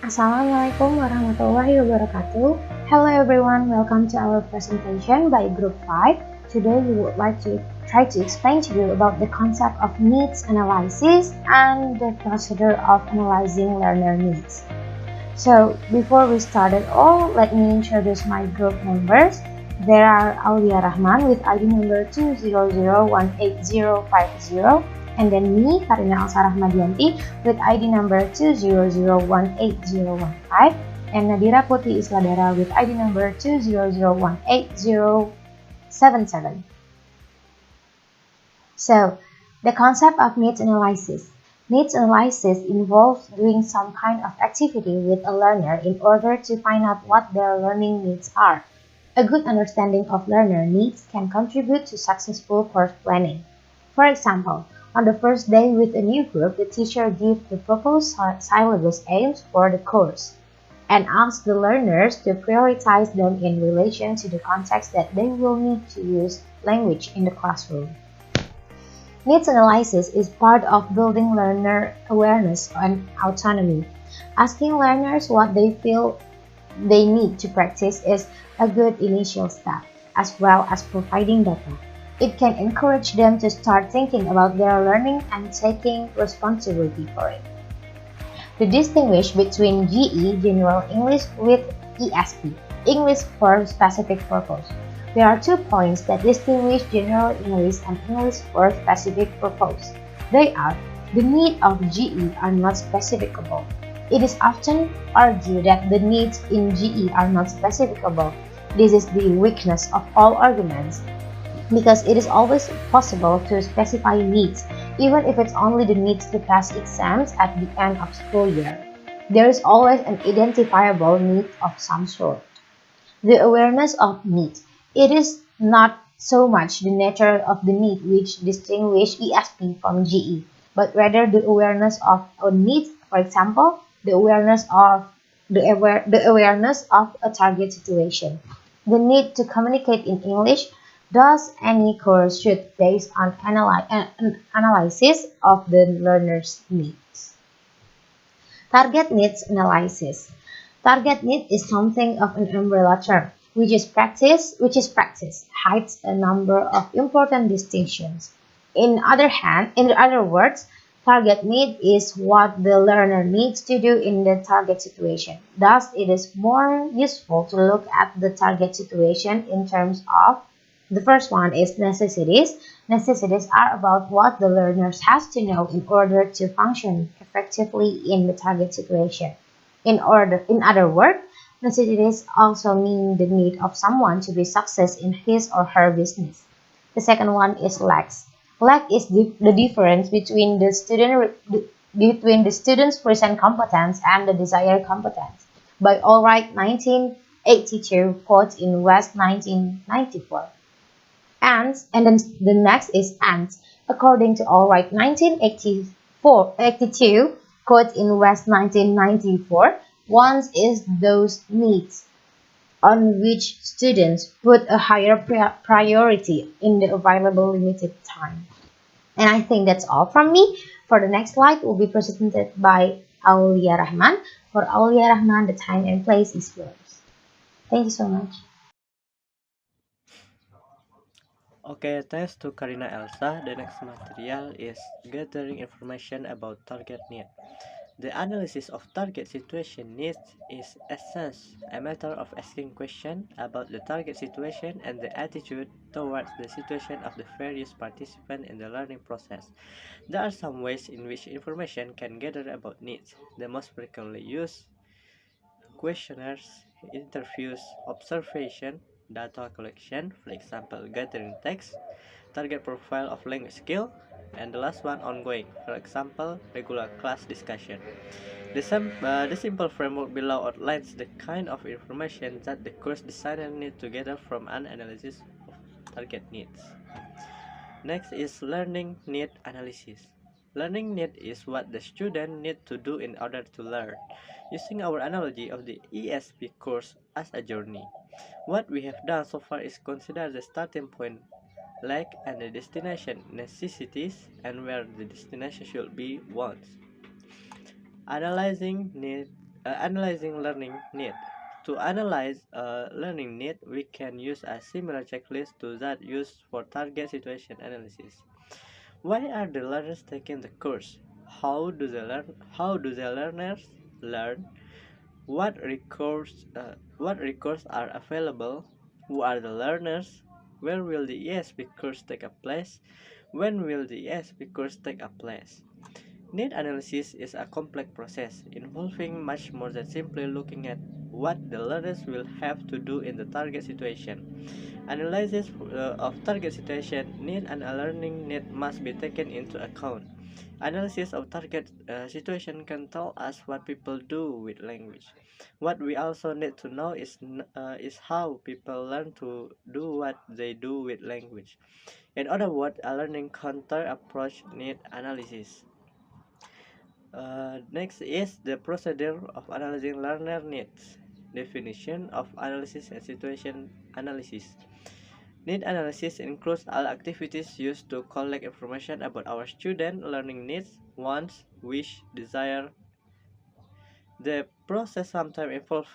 Assalamualaikum warahmatullahi wabarakatuh. Hello everyone, welcome to our presentation by Group 5. Today we would like to try to explain to you about the concept of needs analysis and the procedure of analyzing learner needs. So before we start at all, let me introduce my group members. There are Aulia Rahman with ID number 200185050, and then me, Karina Elsha R with ID number 200185015, and Nadhira Puti Isladara with ID number 200180077. So, the concept of needs analysis. Needs analysis involves doing some kind of activity with a learner in order to find out what their learning needs are. A good understanding of learner needs can contribute to successful course planning. For example, on the first day with a new group, the teacher gives the proposed syllabus aims for the course and asks the learners to prioritize them in relation to the context that they will need to use language in the classroom. Needs analysis is part of building learner awareness and autonomy. Asking learners what they feel they need to practice is a good initial step, as well as providing data. It can encourage them to start thinking about their learning and taking responsibility for it. To distinguish between GE, General English, with ESP, English for Specific Purpose. There are 2 points that distinguish General English and English for Specific Purpose. They are, the needs of GE are not specificable. It is often argued that the needs in GE are not specificable. This is the weakness of all arguments, because it is always possible to specify needs, even if it's only the needs to pass exams at the end of school year. There is always an identifiable need of some sort. The awareness of needs. It is not so much the nature of the need which distinguishes ESP from GE, but rather the awareness of a need, for example, the awareness of a target situation. The need to communicate in English. Thus, any course should base on an analysis of the learner's needs. Target needs analysis. Target need is something of an umbrella term, which is practice, hides a number of important distinctions. In other words, target need is what the learner needs to do in the target situation. Thus, it is more useful to look at the target situation in terms of the first one is necessities. Necessities are about what the learners has to know in order to function effectively in the target situation. In other words, necessities also mean the need of someone to be success in his or her business. The second one is lacks. Lack is the difference between the student's present competence and the desired competence. By Allwright 1982, quote in West 1994. And then the next is ants. According to Allwright 1982, quote in West 1994, wants is those needs on which students put a higher priority in the available limited time. And I think that's all from me. For the next slide will be presented by Aulia Rahman. For Aulia Rahman, the time and place is yours. Thank you so much. Okay, thanks to Karina Elsa. The next material is gathering information about target need. The analysis of target situation needs is essence a matter of asking questions about the target situation and the attitude towards the situation of the various participants in the learning process. There are some ways in which information can gather about needs. The most frequently used questionnaires, interviews, observation, data collection, for example, gathering text, target profile of language skill, and the last one ongoing, for example, regular class discussion. The simple framework below outlines the kind of information that the course designer needs to gather from an analysis of target needs. Next is learning need analysis. Learning need is what the student need to do in order to learn. Using our analogy of the ESP course as a journey, what we have done so far is consider the starting point lack and the destination necessities and where the destination should be wants. Analyzing need Analyzing learning need. To analyze a learning need, we can use a similar checklist to that used for target situation analysis. Why are the learners taking the course? How do they learn? How do the learners learn? What recourse are available? Who are the learners? Where will the ESP course take a place? When will the ESP course take a place? Need analysis is a complex process involving much more than simply looking at what the learners will have to do in the target situation. Analysis of target situation need and a learning need must be taken into account. Analysis of target situation can tell us what people do with language. What we also need to know is how people learn to do what they do with language. In other words, a learning counter approach need analysis. Next is the procedure of analyzing learner needs. Definition of analysis and situation analysis. Need analysis includes all activities used to collect information about our student learning needs, wants, wish, desire. The process sometimes involves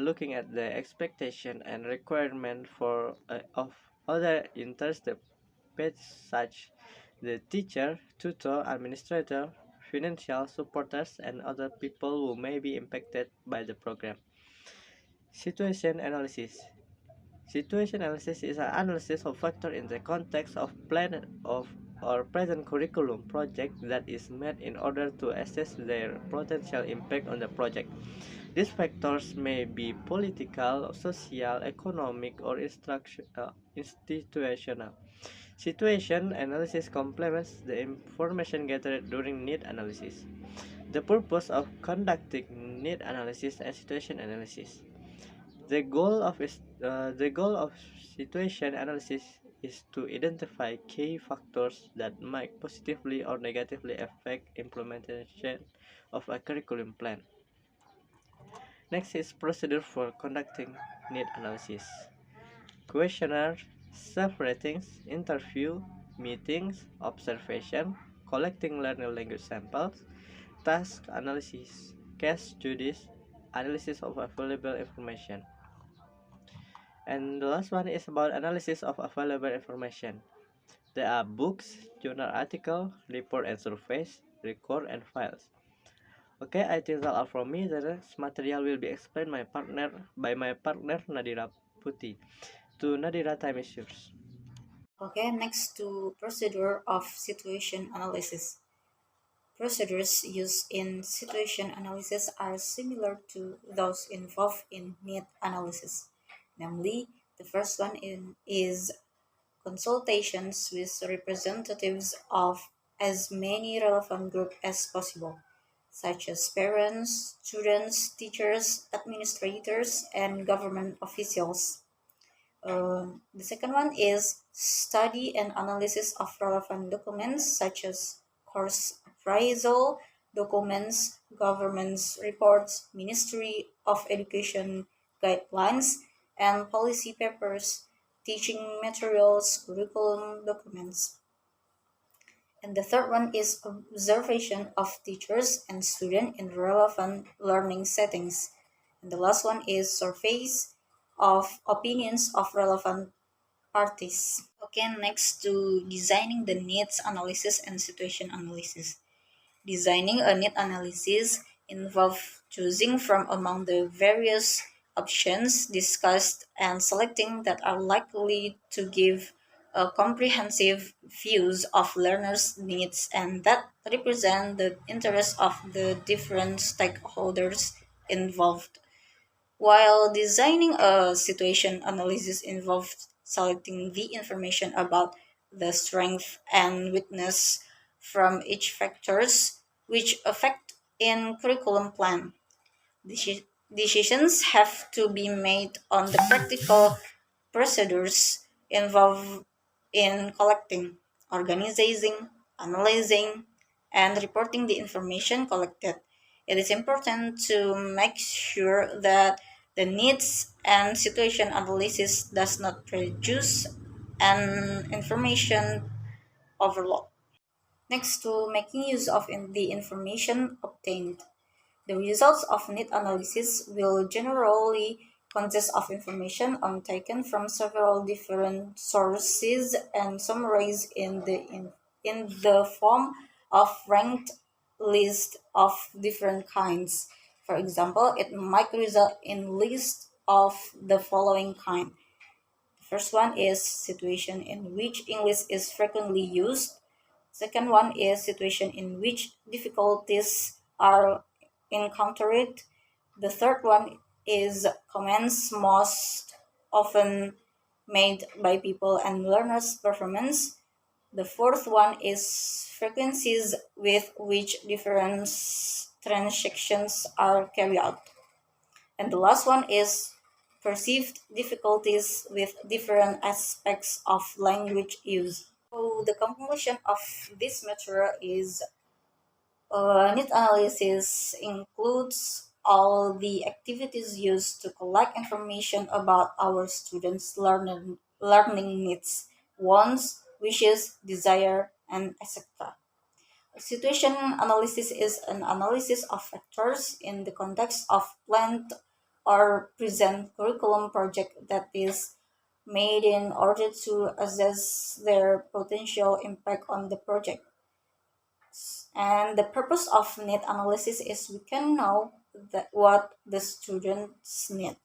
looking at the expectation and requirement of other interested parties such the teacher, tutor, administrator, financial supporters, and other people who may be impacted by the program. Situation analysis. Situation analysis is an analysis of factors in the context of planned of or present curriculum project that is made in order to assess their potential impact on the project. These factors may be political, social, economic, or institutional. Situation analysis complements the information gathered during need analysis. The purpose of conducting need analysis and situation analysis. The goal of situation analysis is to identify key factors that might positively or negatively affect implementation of a curriculum plan. Next is procedure for conducting need analysis. Questionnaire, self-ratings, interview, meetings, observation, collecting learner language samples, task analysis, case studies, analysis of available information. And the last one is about analysis of available information. There are books, journal article, report and surveys, record and files. Okay, I think that's all from me. The next material will be explained by my partner Nadhira Puti. To Nadhira, time is yours. Okay, next to procedure of situation analysis. Procedures used in situation analysis are similar to those involved in need analysis. Namely, the first one is consultations with representatives of as many relevant groups as possible, such as parents, students, teachers, administrators, and government officials. The second one is study and analysis of relevant documents such as course appraisal, documents, government's reports, Ministry of Education guidelines, and policy papers, teaching materials, curriculum documents. And the third one is observation of teachers and students in relevant learning settings. And the last one is surveys of opinions of relevant parties. Okay, next to designing the needs analysis and situation analysis. Designing a need analysis involves choosing from among the various options discussed and selecting that are likely to give a comprehensive views of learners' needs and that represent the interests of the different stakeholders involved. While designing a situation analysis involves selecting the information about the strength and weakness from each factors which affect in curriculum plan. Decisions have to be made on the practical procedures involved in collecting, organizing, analyzing, and reporting the information collected. It is important to make sure that the needs and situation analysis does not produce an information overload. Next to making use of the information obtained. The results of need analysis will generally consist of information taken from several different sources and summarized in the form of ranked list of different kinds. For example, it might result in list of the following kind. The first one is situation in which English is frequently used. Second one is situation in which difficulties are encountered. The third one is comments most often made by people and learners' performance. The fourth one is frequencies with which different transactions are carried out. And the last one is perceived difficulties with different aspects of language use. So the conclusion of this material is need analysis includes all the activities used to collect information about our students' learning needs, wants, wishes, desire, and etc. Situation analysis is an analysis of factors in the context of planned or present curriculum project that is made in order to assess their potential impact on the project. And the purpose of need analysis is we can know what the students need.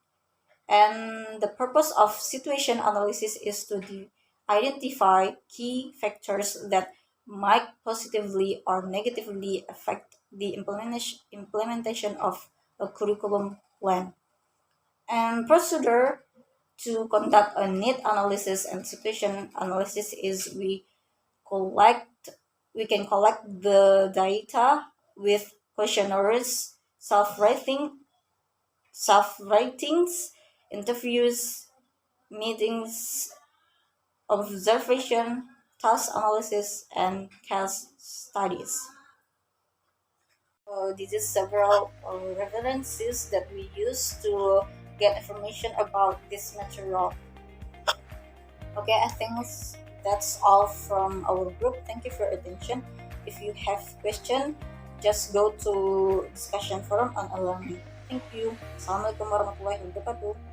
And the purpose of situation analysis is to identify key factors that might positively or negatively affect the implementation of a curriculum plan. And procedure to conduct a need analysis and situation analysis is collect we can collect the data with questionnaires, self-ratings, interviews, meetings, observation, task analysis, and case studies. This is several references that we use to get information about this material. Okay, I think that's all from our group. Thank you for your attention. If you have question, just go to discussion forum on e-learning. Thank you. Assalamualaikum warahmatullahi wabarakatuh.